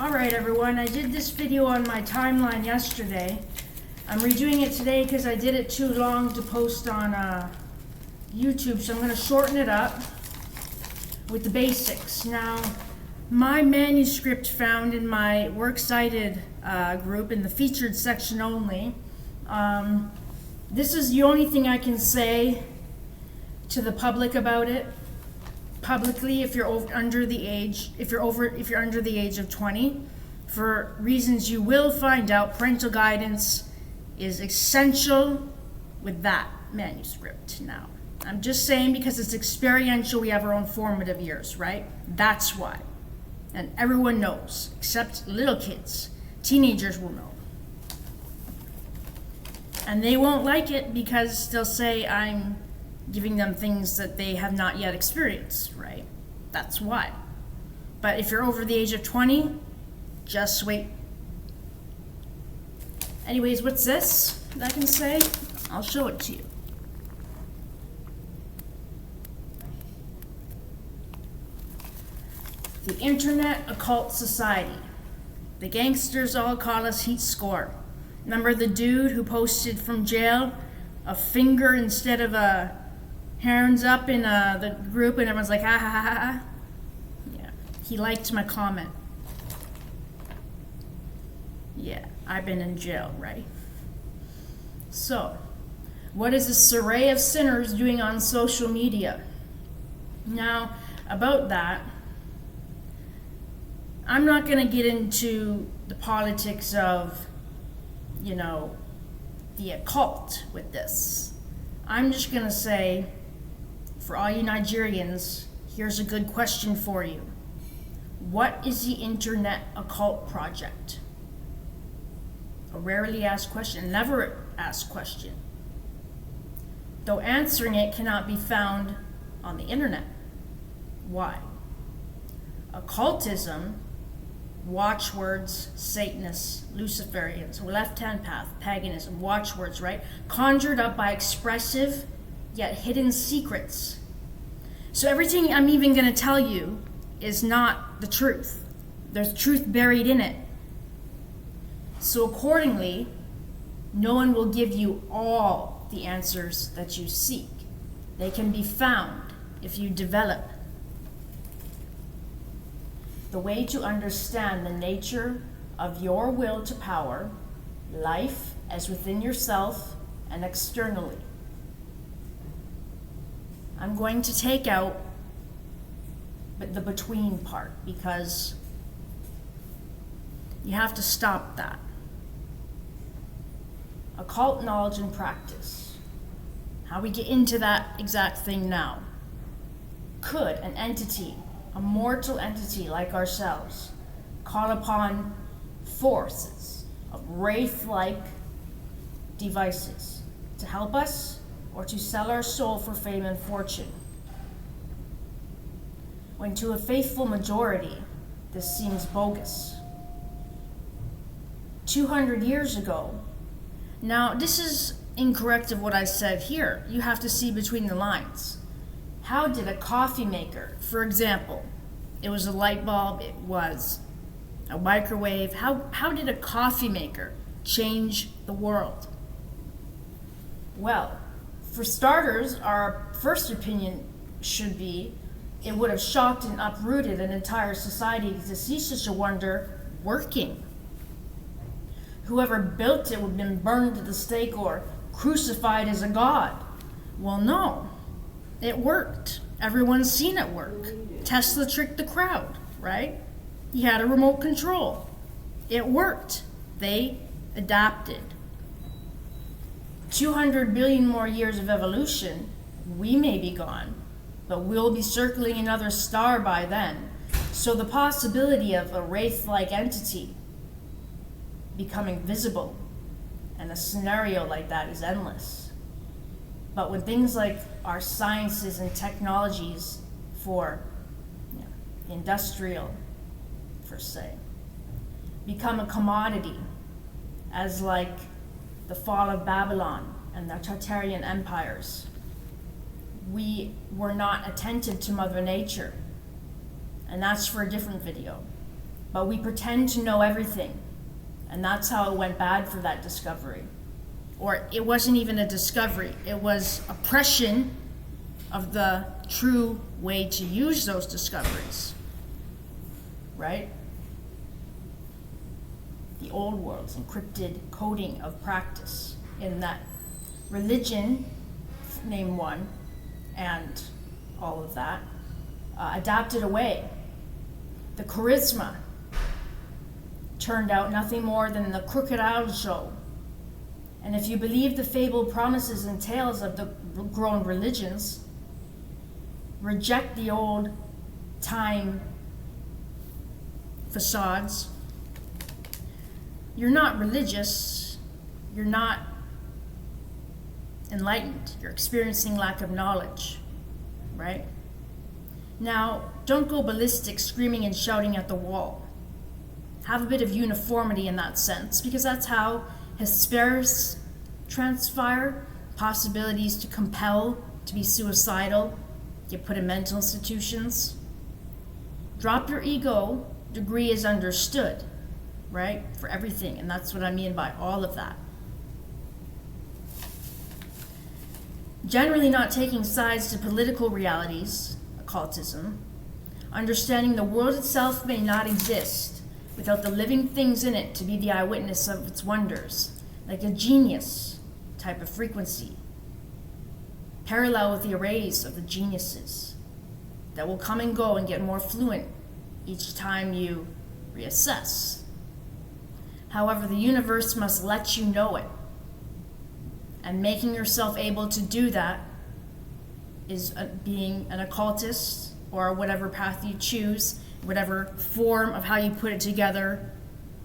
Alright everyone, I did this video on my timeline yesterday. I'm redoing it today because I did it too long to post on YouTube, so I'm going to shorten it up with the basics. Now, my manuscript found in my Works Cited group in the featured section only. This is the only thing I can say to the public about it. Publicly, if you're under the age of 20, for reasons you will find out, parental guidance is essential with that manuscript. Now, I'm just saying because it's experiential, we have our own formative years, right? That's why. And everyone knows, except little kids. Teenagers will know. And they won't like it because they'll say I'm giving them things that they have not yet experienced, right? That's why. But if you're over the age of 20, just wait. Anyways, what's this that I can say? I'll show it to you. The Internet Occult Society. The gangsters all call us Heat Score. Remember the dude who posted from jail a finger instead of a hands up in the group, and everyone's like, ha ha ha ha. Yeah, he liked my comment. Yeah, I've been in jail, right? So, what is this array of sinners doing on social media? Now, about that, I'm not going to get into the politics of, the occult with this. I'm just going to say, for all you Nigerians, here's a good question for you. What is the Internet Occult Project? A rarely asked question, never asked question. Though answering it cannot be found on the internet. Why? Occultism, watchwords, Satanists, Luciferians, left-hand path, paganism, watchwords, right? Conjured up by expressive yet hidden secrets. So everything I'm even going to tell you is not the truth. There's truth buried in it. So accordingly, no one will give you all the answers that you seek. They can be found if you develop. The way to understand the nature of your will to power, life as within yourself and externally. I'm going to take out the between part because you have to stop that. Occult knowledge and practice. How we get into that exact thing now. Could an entity, a mortal entity like ourselves, call upon forces of wraith-like devices to help us or to sell our soul for fame and fortune? When to a faithful majority, this seems bogus. 200 years ago, now this is incorrect of what I said here. You have to see between the lines. How did a coffee maker, for example, it was a light bulb, it was a microwave, how did a coffee maker change the world? Well, for starters, our first opinion should be it would have shocked and uprooted an entire society to see such a wonder working. Whoever built it would have been burned at the stake or crucified as a god. Well, no, it worked. Everyone's seen it work. Tesla tricked the crowd, right? He had a remote control. It worked. They adapted. 200 billion more years of evolution, we may be gone, but we'll be circling another star by then. So the possibility of a wraith-like entity becoming visible and a scenario like that is endless. But when things like our sciences and technologies for industrial, per se, become a commodity, as like the fall of Babylon and the Tartarian empires, we were not attentive to Mother Nature. And that's for a different video. But we pretend to know everything. And that's how it went bad for that discovery. Or it wasn't even a discovery. It was oppression of the true way to use those discoveries. Right? The old world's encrypted coding of practice in that religion, name one, and all of that, adapted away. The charisma turned out nothing more than the crocodile show. And if you believe the fabled promises and tales of the grown religions, reject the old time facades, you're not religious, you're not enlightened, you're experiencing lack of knowledge, right? Now, don't go ballistic screaming and shouting at the wall. Have a bit of uniformity in that sense, because that's how Hesperis transpire, possibilities to compel, to be suicidal, get put in mental institutions. Drop your ego, degree is understood, right? For everything, and that's what I mean by all of that. Generally not taking sides to political realities, occultism, understanding the world itself may not exist without the living things in it to be the eyewitness of its wonders, like a genius type of frequency, parallel with the arrays of the geniuses that will come and go and get more fluent each time you reassess. However, the universe must let you know it, and making yourself able to do that is being an occultist, or whatever path you choose, whatever form of how you put it together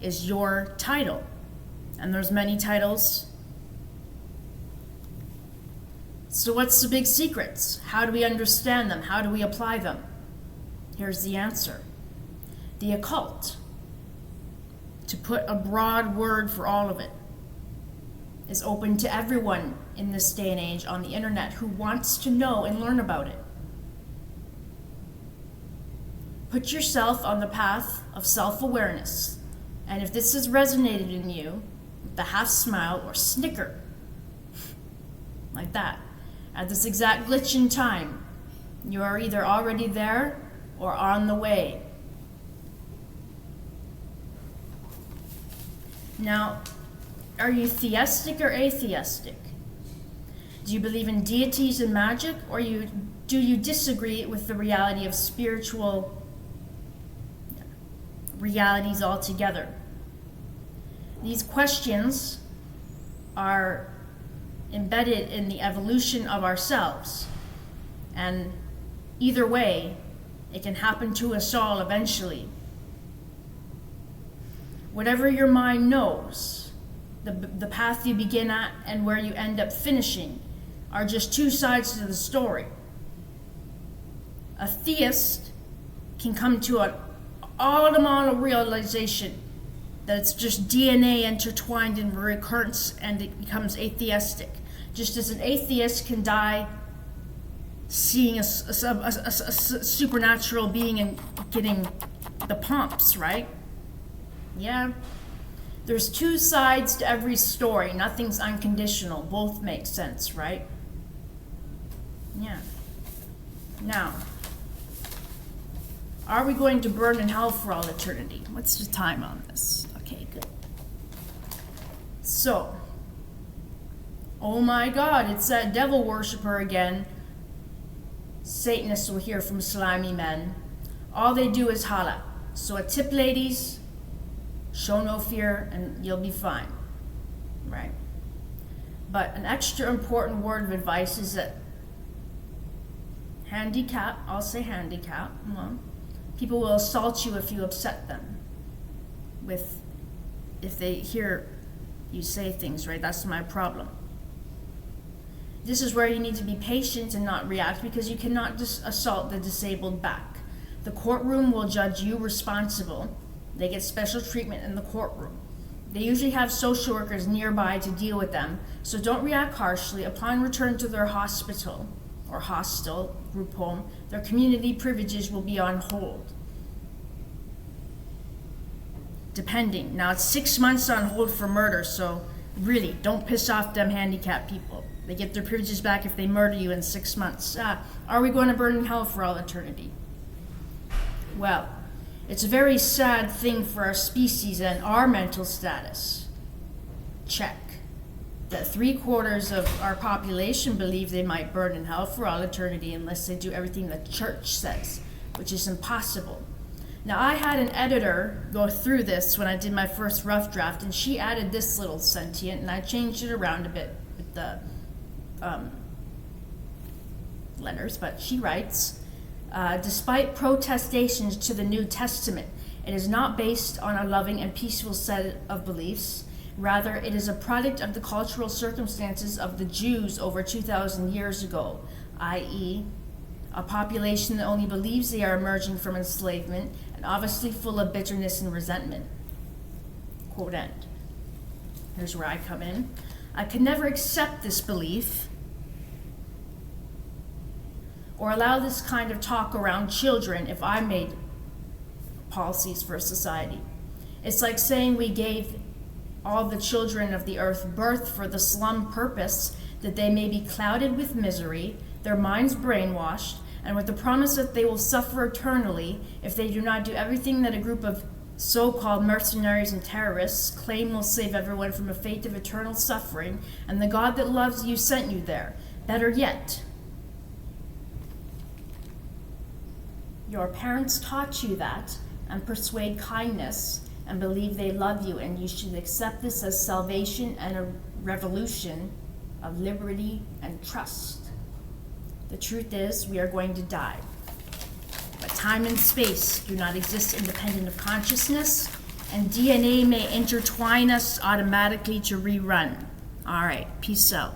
is your title. And there's many titles. So what's the big secrets? How do we understand them? How do we apply them? Here's the answer. The occult, to put a broad word for all of it, is open to everyone in this day and age on the internet who wants to know and learn about it. Put yourself on the path of self-awareness, and if this has resonated in you, the half smile or snicker, like that, at this exact glitch in time, you are either already there or on the way. Now, are you theistic or atheistic? Do you believe in deities and magic, or do you disagree with the reality of spiritual realities altogether? These questions are embedded in the evolution of ourselves, and either way, it can happen to us all eventually. Whatever your mind knows, the path you begin at and where you end up finishing are just two sides to the story. A theist can come to an autumnal realization that it's just DNA intertwined in recurrence, and it becomes atheistic. Just as an atheist can die seeing a supernatural being and getting the pumps, right? Yeah. There's two sides to every story. Nothing's unconditional. Both make sense, right? Yeah. Now, are we going to burn in hell for all eternity? What's the time on this? Okay, good. So, oh my God, it's that devil worshiper again. Satanists will hear from slimy men. All they do is holla. So a tip, ladies, show no fear and you'll be fine, right? But an extra important word of advice is that handicap, I'll say handicap, well, people will assault you if you upset them if they hear you say things, right? That's my problem. This is where you need to be patient and not react, because you cannot assault the disabled back. The courtroom will judge you responsible. They get special treatment in the courtroom. They usually have social workers nearby to deal with them, so don't react harshly. Upon return to their hospital or hostel, group home, their community privileges will be on hold. depending. Now it's 6 months on hold for murder, so really, don't piss off them handicapped people. They get their privileges back if they murder you in 6 months. Are we going to burn in hell for all eternity? Well, it's a very sad thing for our species and our mental status. Check. That 3/4 of our population believe they might burn in hell for all eternity unless they do everything the church says, which is impossible. Now, I had an editor go through this when I did my first rough draft, and she added this little sentient, and I changed it around a bit with the letters, but she writes, despite protestations to the New Testament, it is not based on a loving and peaceful set of beliefs. Rather, it is a product of the cultural circumstances of the Jews over 2,000 years ago, i.e., a population that only believes they are emerging from enslavement and obviously full of bitterness and resentment. Quote end. Here's where I come in. I could never accept this belief or allow this kind of talk around children if I made policies for society. It's like saying we gave all the children of the earth birth for the slum purpose that they may be clouded with misery, their minds brainwashed, and with the promise that they will suffer eternally if they do not do everything that a group of so-called mercenaries and terrorists claim will save everyone from a fate of eternal suffering, and the God that loves you sent you there. Better yet, your parents taught you that and persuade kindness and believe they love you, and you should accept this as salvation and a revolution of liberty and trust. The truth is, we are going to die. But time and space do not exist independent of consciousness, and DNA may intertwine us automatically to rerun. All right, peace out.